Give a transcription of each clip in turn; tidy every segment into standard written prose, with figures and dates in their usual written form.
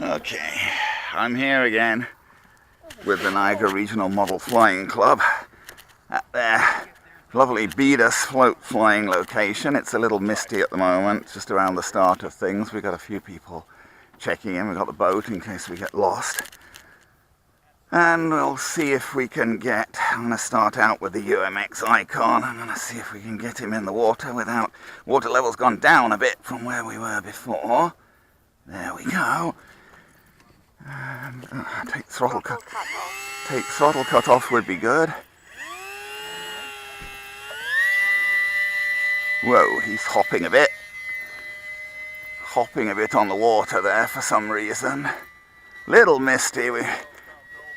Okay, I'm here again with the Niagara Regional Model Flying Club at their lovely bead-us float flying location. It's a little misty at the moment, just around the start of things. We've got a few people checking in. We've got the boat in case we get lost. And we'll see if we can get, I'm going to start out with the UMX ICON. I'm going to see if we can get him in the water without, water level's gone down a bit from where we were before. There we go. And take throttle cut off would be good. Whoa, he's hopping a bit on the water there for some reason. Little misty. We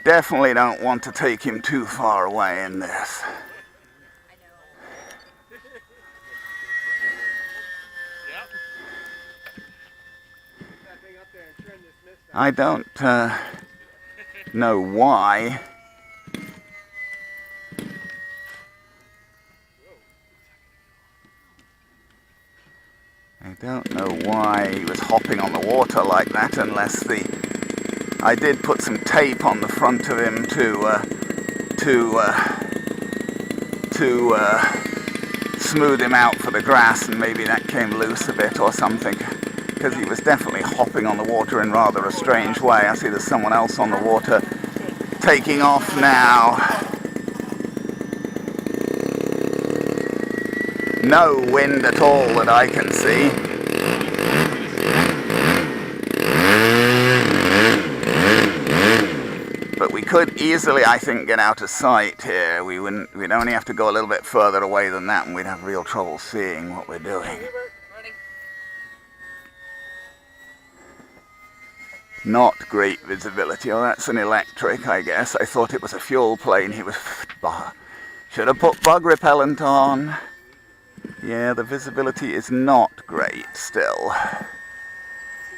definitely don't want to take him too far away in this. I don't know why. I don't know why he was hopping on the water like that, unless I did put some tape on the front of him to smooth him out for the grass, and maybe that came loose a bit or something. Because he was definitely hopping on the water in rather a strange way. I see there's someone else on the water taking off now. No wind at all that I can see. But we could easily, I think, get out of sight here. We'd only have to go a little bit further away than that, and we'd have real trouble seeing what we're doing. Not great visibility. Oh, that's an electric, I guess. I thought it was a fuel plane. He was... Should have put bug repellent on. Yeah, the visibility is not great still.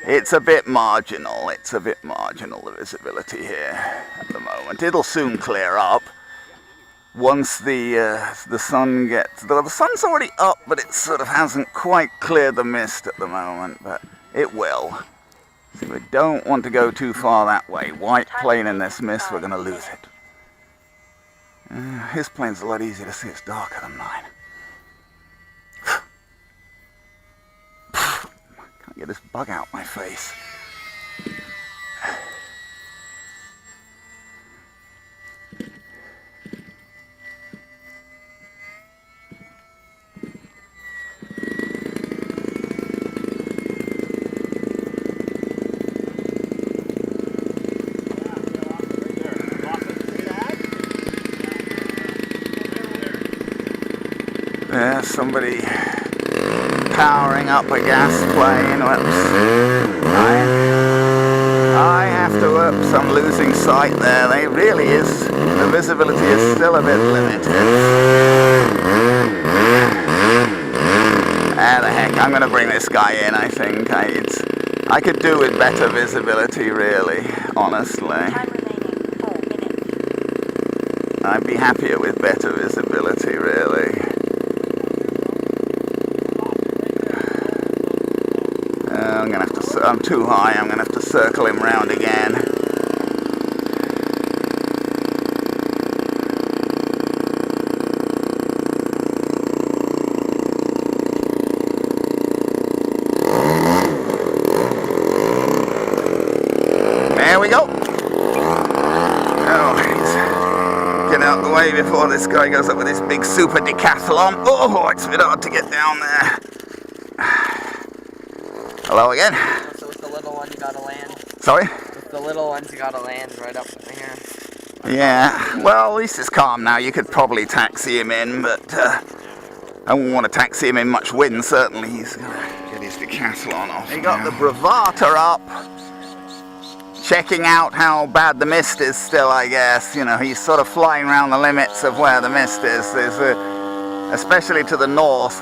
It's a bit marginal. It's a bit marginal, the visibility here at the moment. It'll soon clear up. Once the sun gets... The sun's already up, but it sort of hasn't quite cleared the mist at the moment, but it will. See, we don't want to go too far that way. White plane in this mist, we're going to lose it. His plane's a lot easier to see. It's darker than mine. Can't get this bug out my face. There's somebody powering up a gas plane. Whoops. I have to whoops, I'm losing sight there. The visibility is still a bit limited. The heck, I'm going to bring this guy in, I think. I could do with better visibility, really, honestly. I'd be happier with better visibility, really. I'm too high, I'm going to have to circle him round again. There we go. Oh, get out the way before this guy goes up with this big super decathlon. Oh, it's a bit hard to get down there. Hello again. You gotta land. Sorry? With the little ones, you gotta land right up in here. Yeah, well, at least it's calm now. You could probably taxi him in, but I wouldn't want to taxi him in much wind, certainly. He's going to get his decathlon off. He got the bravata up, checking out how bad the mist is still, I guess. You know, he's sort of flying around the limits of where the mist is. Especially to the north,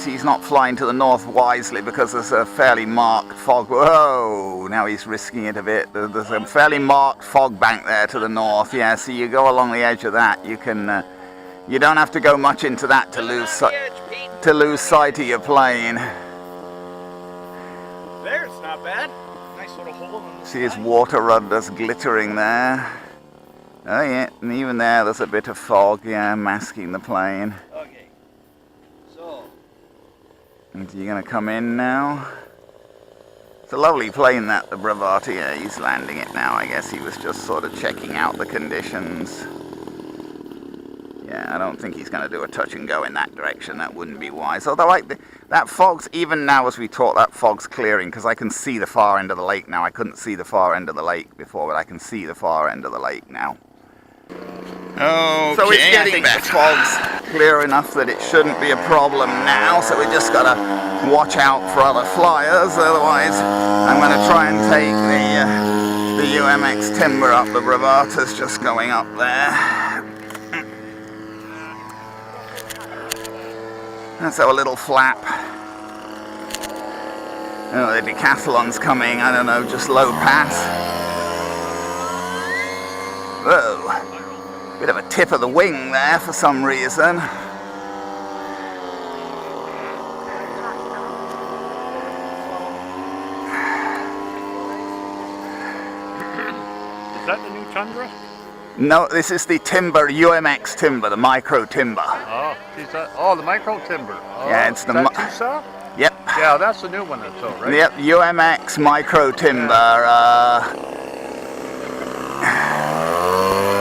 he's not flying to the north wisely because there's a fairly marked fog. Whoa, now he's risking it a bit. There's a fairly marked fog bank there to the north. Yeah, so you go along the edge of that. You don't have to go much into that to lose sight of your plane. There's not bad. Nice little hole in the See his side. water rudders glittering there. Oh yeah, and even there's a bit of fog, yeah, masking the plane. Okay. So. Is he gonna come in now? It's a lovely plane that, the Bravata. Yeah, he's landing it now. I guess he was just sort of checking out the conditions. Yeah, I don't think he's going to do a touch and go in that direction. That wouldn't be wise. Although that fog's, even now as we talk, that fog's clearing because I can see the far end of the lake now. I couldn't see the far end of the lake before, but I can see the far end of the lake now. Okay, So it's getting I think better. The fog's clear enough that it shouldn't be a problem now. So we just got to watch out for other flyers. Otherwise, I'm going to try and take the UMX timber up. The Bravata's just going up there. Let's have a little flap. Oh, the decathlon's coming. I don't know, just low pass. Whoa. Bit of a tip of the wing there for some reason. Is that the new Tundra? No, this is the timber, UMX timber, the micro timber. Oh, is that? Oh, the micro timber. Oh, Yeah, it's the is that TUSA? Yep. Yeah, that's the new one that's all right. Yep, UMX micro timber.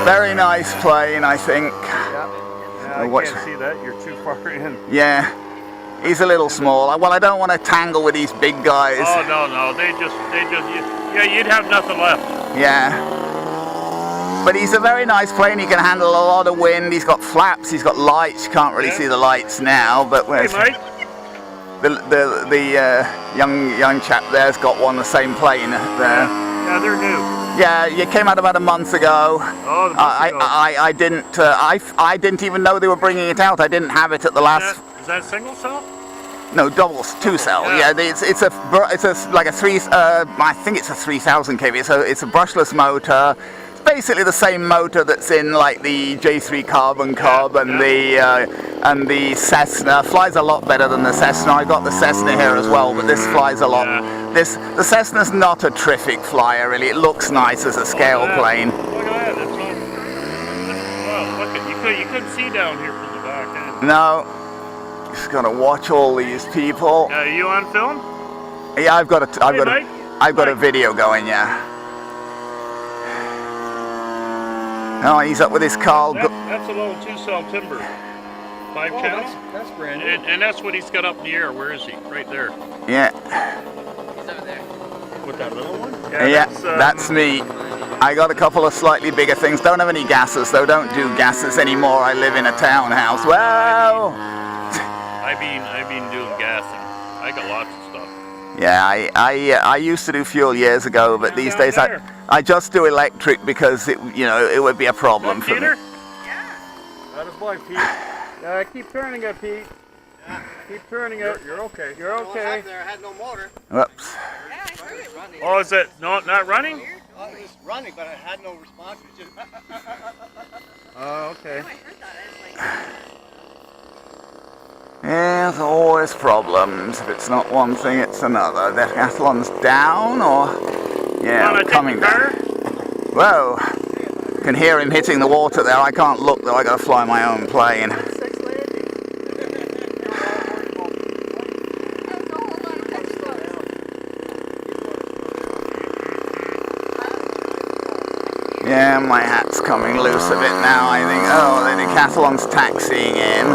Very nice plane, I think. Yeah, I Watch- can't see that. You're too far in. Yeah, he's a little small. Well, I don't want to tangle with these big guys. Oh no, they just, yeah, you'd have nothing left. Yeah. But he's a very nice plane. He can handle a lot of wind. He's got flaps. He's got lights. You can't really Yeah. see the lights now. But Hey, where's Mike. the young chap there's got one, the same plane there. Yeah, they're new. Yeah, you came out about a month ago. Oh, the month ago. I didn't even know they were bringing it out. I didn't have it at the last. Is that single cell? No, two cell. Yeah. Yeah, it's like a three. I think it's a 3000 kV. So it's a brushless motor. It's basically the same motor that's in like the J3 Carbon Cub and the Cessna. Flies a lot better than the Cessna. I got the Cessna here as well, but this flies a lot. Yeah. The Cessna's not a terrific flyer really. It looks nice as a scale plane. Look at that. That's all. Wow, look at you couldn't see down here from the back. No, just gotta watch all these people. Are you on film? Yeah, I've got Mike? a video going. Yeah. Oh, he's up with his car. That's a little 2-cell timber. 5 channel. That's brand new. And that's what he's got up in the air. Where is he? Right there. Yeah. He's over there. With that little one? Yeah, that's me. I got a couple of slightly bigger things. Don't have any gases though. Don't do gases anymore. I live in a townhouse. Well. I've been doing gassing. I got lots of stuff. Yeah, I used to do fuel years ago, but these days I just do electric because it would be a problem for me. Peter? Yeah. That is boy, Pete. Keep turning it, Pete. Yeah. Keep turning it. You're okay. You're okay. There, I had no motor. Whoops. Yeah, I heard it running. Oh, is it not running? It was running, but I had no response. It was just. Oh, okay. I heard that. I was like, Yeah, there's always problems. If it's not one thing, it's another. The decathlon's down, or Wanna take coming the car? down. Whoa! Can hear him hitting the water there. I can't look though. I gotta fly my own plane. Yeah, my hat's coming loose a bit now, I think. Oh, the decathlon's taxiing in.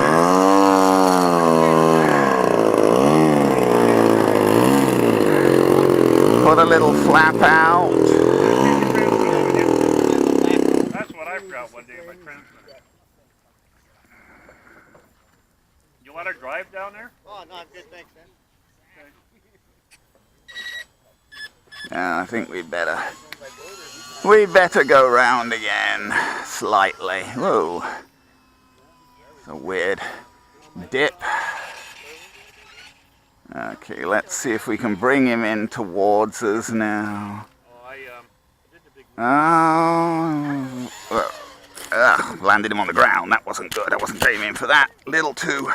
Put a little flap out. That's what I've got one day in my transmitter. You let her drive down there? Oh, no, I'm good, thanks, man. Yeah, I think we'd better go round again, slightly. Whoa. It's a weird dip. Okay, let's see if we can bring him in towards us now. Oh, I did the big. Landed him on the ground. That wasn't good. I wasn't aiming for that. Little too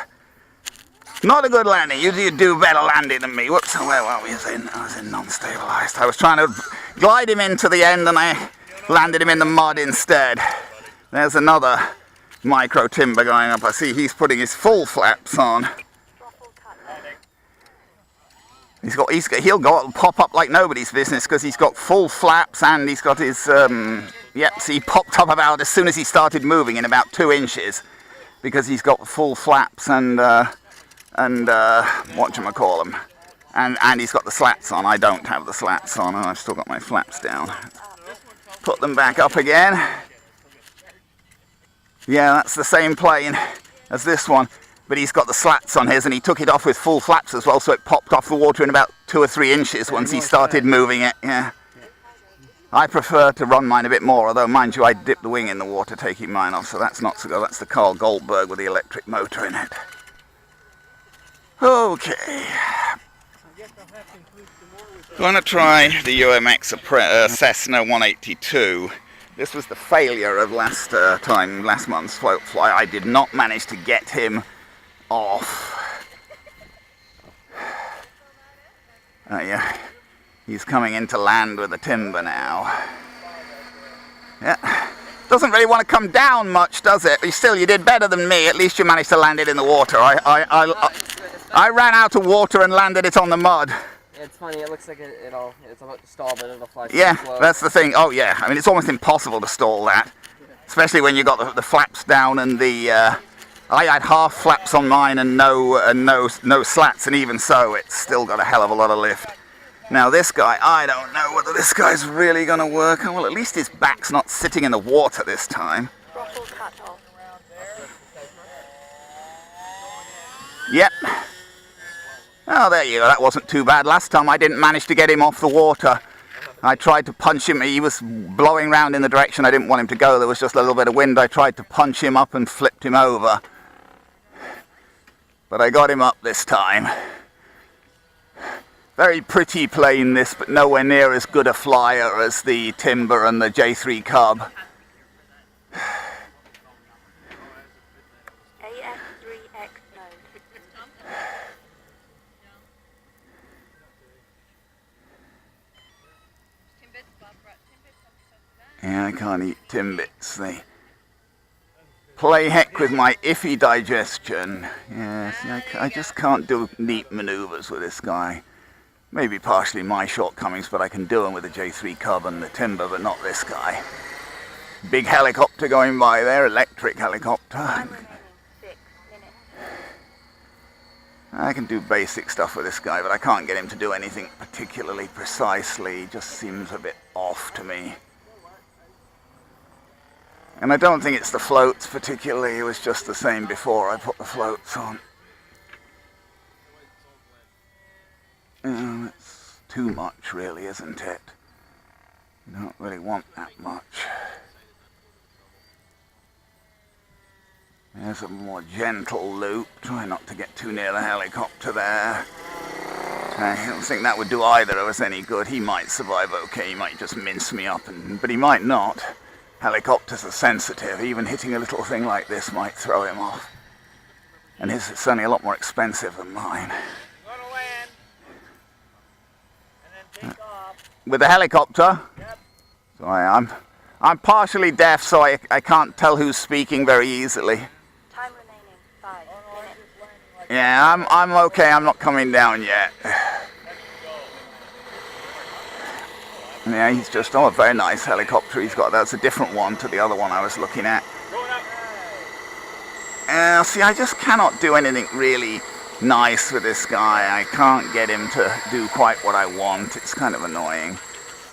Not a good landing. You do better landing than me. Whoops, where were we? I was in non-stabilized. I was trying to glide him into the end and I landed him in the mud instead. There's another micro timber going up. I see he's putting his full flaps on. He'll pop up like nobody's business because he's got full flaps and he's got his, yep, see, he popped up about as soon as he started moving in about 2 inches because he's got full flaps and whatchamacallem. And he's got the slats on. I don't have the slats on and I've still got my flaps down. Put them back up again. Yeah, that's the same plane as this one. But he's got the slats on his and he took it off with full flaps as well, so it popped off the water in about 2 or 3 inches once he started moving it, yeah. I prefer to run mine a bit more, although mind you I dip the wing in the water taking mine off, so that's not so good. That's the Carl Goldberg with the electric motor in it. Okay. Going to try the UMX Cessna 182. This was the failure of last month's float fly. I did not manage to get him off. Yeah, he's coming into land with the timber now. Yeah, doesn't really want to come down much, does it? But still, you did better than me. At least you managed to land it in the water. I ran out of water and landed it on the mud. It's funny, it looks like it's about to stall, but it'll fly yeah, slow. That's the thing. Oh yeah, I mean, it's almost impossible to stall that. Especially when you got the flaps down and the... I had half flaps on mine and no slats, and even so, it's still got a hell of a lot of lift. Now this guy, I don't know whether this guy's really going to work. Well, at least his back's not sitting in the water this time. Yep. Oh, there you go. That wasn't too bad. Last time I didn't manage to get him off the water. I tried to punch him. He was blowing round in the direction I didn't want him to go. There was just a little bit of wind. I tried to punch him up and flipped him over. But I got him up this time. Very pretty plane this, but nowhere near as good a flyer as the Timber and the J3 Cub. Yeah, I can't eat Timbits. They play heck with my iffy digestion. Yeah, see, I just can't do neat maneuvers with this guy. Maybe partially my shortcomings, but I can do them with the J3 Cub and the Timber, but not this guy. Big helicopter going by there, electric helicopter. I can do basic stuff with this guy, but I can't get him to do anything particularly precisely. He just seems a bit off to me. And I don't think it's the floats particularly, it was just the same before I put the floats on. It's too much really, isn't it? You don't really want that much. There's a more gentle loop, try not to get too near the helicopter there. I don't think that would do either of us any good. He might survive okay, he might just mince me up, but he might not. Helicopters are sensitive, even hitting a little thing like this might throw him off. And his is certainly a lot more expensive than mine. Gonna land. And then take off. With the helicopter? Yep. So I'm partially deaf, so I can't tell who's speaking very easily. Time remaining 5 minutes. Yeah, I'm okay, I'm not coming down yet. Yeah, he's just, oh, a very nice helicopter he's got. That's a different one to the other one I was looking at. See, I just cannot do anything really nice with this guy. I can't get him to do quite what I want. It's kind of annoying.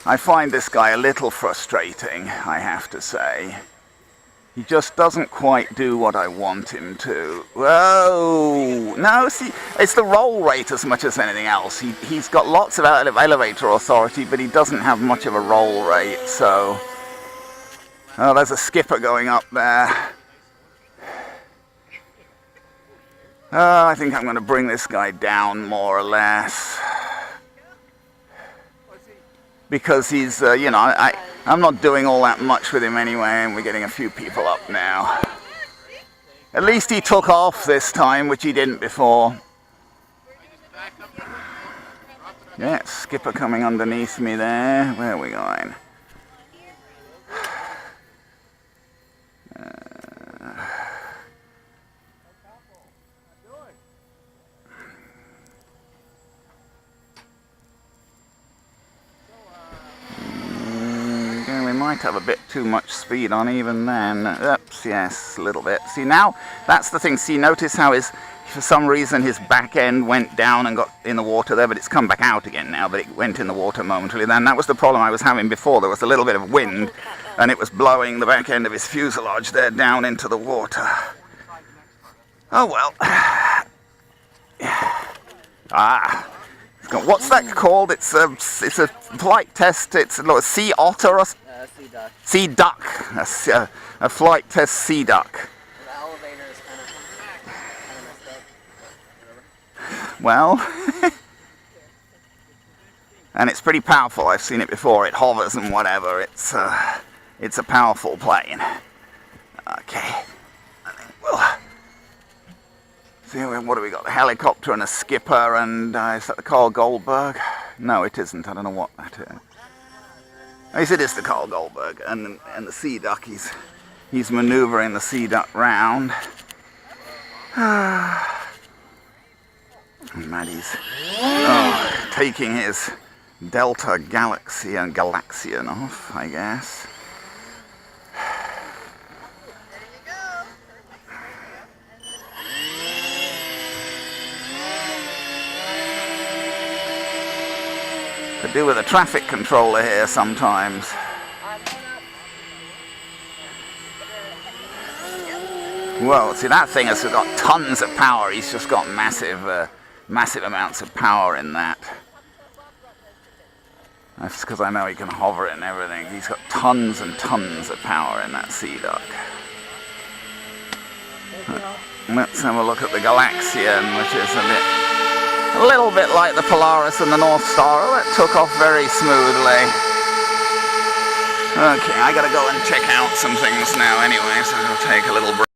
I find this guy a little frustrating, I have to say. He just doesn't quite do what I want him to. Whoa! No, see, it's the roll rate as much as anything else. He's got lots of elevator authority, but he doesn't have much of a roll rate, so... Oh, there's a skipper going up there. Oh, I think I'm going to bring this guy down more or less. Because he's, you know, I'm not doing all that much with him anyway, and we're getting a few people up now. At least he took off this time, which he didn't before. Yeah, skipper coming underneath me there. Where are we going? We might have a bit too much speed on even then. Oops, yes, a little bit. See, now, that's the thing. See, notice how for some reason his back end went down and got in the water there, but it's come back out again now, but it went in the water momentarily then. That was the problem I was having before. There was a little bit of wind, and it was blowing the back end of his fuselage there down into the water. Oh, well. Ah. What's that called? It's a flight test. It's a sea otter or Sea duck. sea duck. A flight test sea duck. The elevator is kind of messed up. Well, and it's pretty powerful. I've seen it before. It hovers and whatever. It's a powerful plane. Okay. I think we'll see, what do we got? A helicopter and a skipper, and is that the Carl Goldberg? No, it isn't. I don't know what that is. Yes, it is the Carl Goldberg, and the Sea Duck. He's manoeuvring the Sea Duck round. And Maddie's taking his Delta Galaxian off, I guess. Could do with a traffic controller here sometimes. Whoa, see, that thing has got tons of power. He's just got massive amounts of power in that. That's because I know he can hover it and everything. He's got tons and tons of power in that Sea Duck. Let's have a look at the Galaxian, which is a little bit like the Polaris and the North Star. Well, that took off very smoothly. Okay, I gotta go and check out some things now anyway, so I'll take a little break.